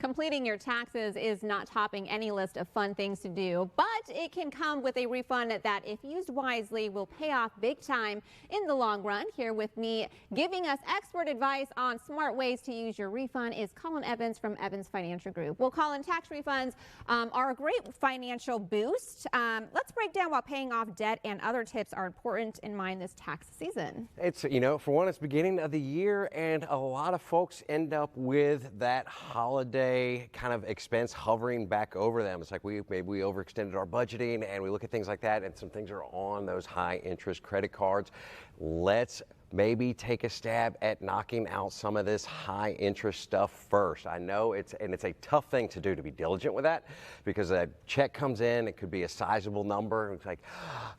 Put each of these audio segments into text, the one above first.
Completing your taxes is not topping any list of fun things to do, but it can come with a refund that, if used wisely, will pay off big time in the long run. Here with me, giving us expert advice on smart ways to use your refund, is Colin Evans from Evans Financial Group. Well, Colin, tax refunds are a great financial boost. Let's break down why paying off debt and other tips are important in mind this tax season. It's, for one, it's beginning of the year, and a lot of folks end up with that holiday kind of expense hovering back over them. It's like maybe we overextended our budgeting, and we look at things like that, and some things are on those high interest credit cards. Let's maybe take a stab at knocking out some of this high interest stuff first. I know it's a tough thing to do, to be diligent with that, because a check comes in, it could be a sizable number. It's like,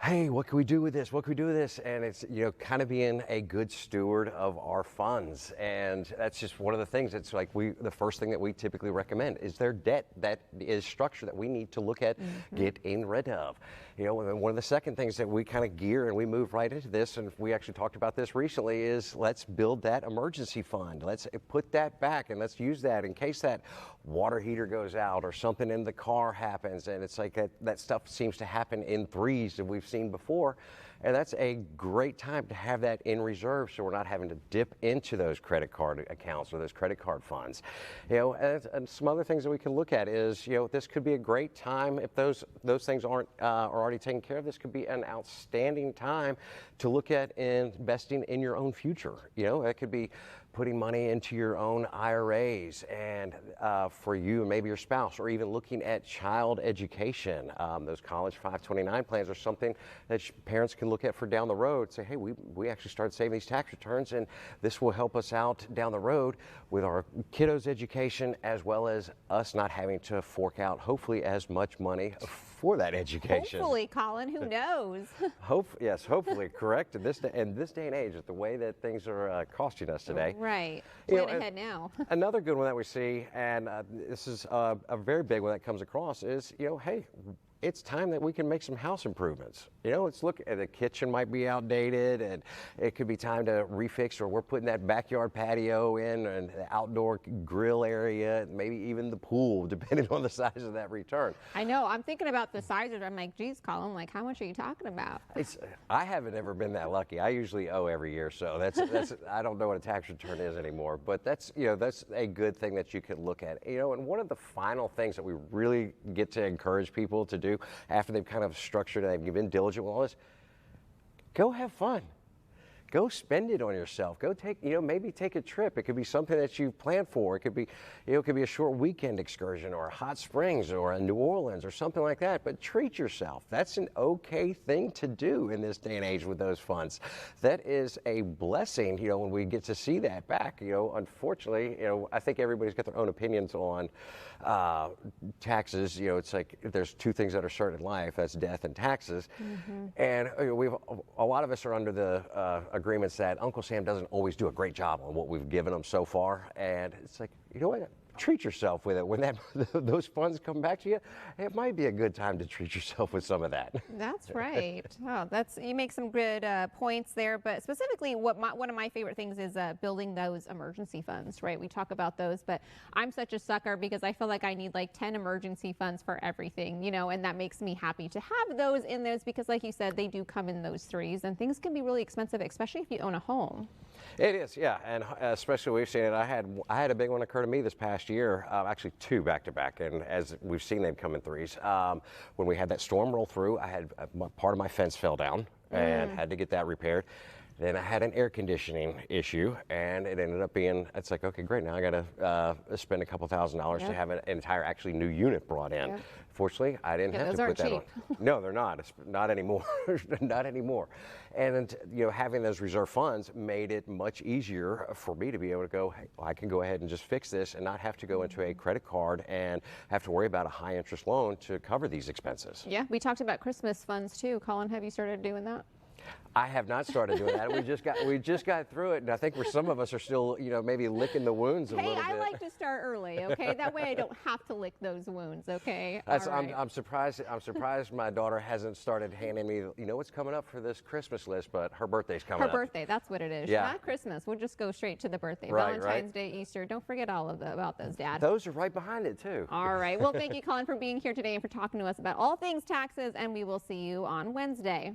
hey, what can we do with this? What can we do with this? And it's, kind of being a good steward of our funds. And that's just one of the things. It's like the first thing that we typically recommend is there debt that is structure that we need to look at getting rid of. And one of the second things that we kind of gear and we move right into this, and we actually talked about this recently, is let's build that emergency fund. Let's put that back and let's use that in case that water heater goes out or something in the car happens. And it's like that stuff seems to happen in threes that we've seen before. And that's a great time to have that in reserve, so we're not having to dip into those credit card accounts or those credit card funds. And some other things that we can look at is, this could be a great time if those things aren't are already taken care of. This could be an outstanding time to look at investing in your own future. That could be putting money into your own IRAs and for you and maybe your spouse, or even looking at child education. Those college 529 plans are something that parents can look at for down the road. Say, hey, we actually started saving these tax returns, and this will help us out down the road with our kiddos' education, as well as us not having to fork out, hopefully, as much money for that education. Hopefully, Colin, who knows? Yes, hopefully, correct. In this day and age, the way that things are costing us today. Right. Plan ahead now. Another good one that we see, and this is a very big one that comes across, is, hey, it's time that we can make some house improvements. It's look, the kitchen might be outdated, and it could be time to refix, or we're putting that backyard patio in, and the outdoor grill area, maybe even the pool, depending on the size of that return. I know. I'm thinking about the sizes. I'm like, geez, Colin, like, how much are you talking about? I haven't ever been that lucky. I usually owe every year, so that's I don't know what a tax return is anymore. But that's that's a good thing that you could look at. And one of the final things that we really get to encourage people to do after they've kind of structured and they've been diligent with all this, go have fun. Go spend it on yourself. Go take, maybe take a trip. It could be something that you've planned for. It could be, a short weekend excursion, or a hot springs, or a New Orleans, or something like that. But treat yourself. That's an okay thing to do in this day and age with those funds. That is a blessing, when we get to see that back. Unfortunately, I think everybody's got their own opinions on taxes. It's like there's two things that are certain in life. That's death and taxes. And a lot of us are under the agreements that Uncle Sam doesn't always do a great job on what we've given him so far. And it's like, what? Treat yourself with it. When those funds come back to you, it might be a good time to treat yourself with some of that. That's right. Oh, you make some good points there. But specifically, one of my favorite things is building those emergency funds. Right? We talk about those, but I'm such a sucker because I feel like I need like 10 emergency funds for everything. And that makes me happy to have those in those, because, like you said, they do come in those threes, and things can be really expensive, especially if you own a home. It is, yeah, and especially we've seen it. I had a big one occur to me this past year, actually two back to back, and as we've seen them come in threes. When we had that storm roll through, I had part of my fence fell down and had to get that repaired. Then I had an air conditioning issue, and it ended up being, it's like, okay, great, now I got to spend a couple $1,000s to have an entire actually new unit brought in. Fortunately, I didn't have to put that on. No, they're not. It's not anymore. Not anymore. And having those reserve funds made it much easier for me to be able to go, hey, I can go ahead and just fix this and not have to go into a credit card and have to worry about a high interest loan to cover these expenses. Yeah, we talked about Christmas funds too. Colin, have you started doing that? I have not started doing that. We just got through it, and I think some of us are still, maybe licking the wounds a little bit. Hey, I like to start early, okay? That way I don't have to lick those wounds, okay? That's, All right. I'm surprised my daughter hasn't started handing me, what's coming up for this Christmas list, but her birthday's coming up. Her birthday, that's what it is. Yeah. Not Christmas. We'll just go straight to the birthday. Right, Valentine's Day, Easter. Don't forget all of about those, Dad. Those are right behind it, too. All right. Well, thank you, Colin, for being here today and for talking to us about all things taxes, and we will see you on Wednesday.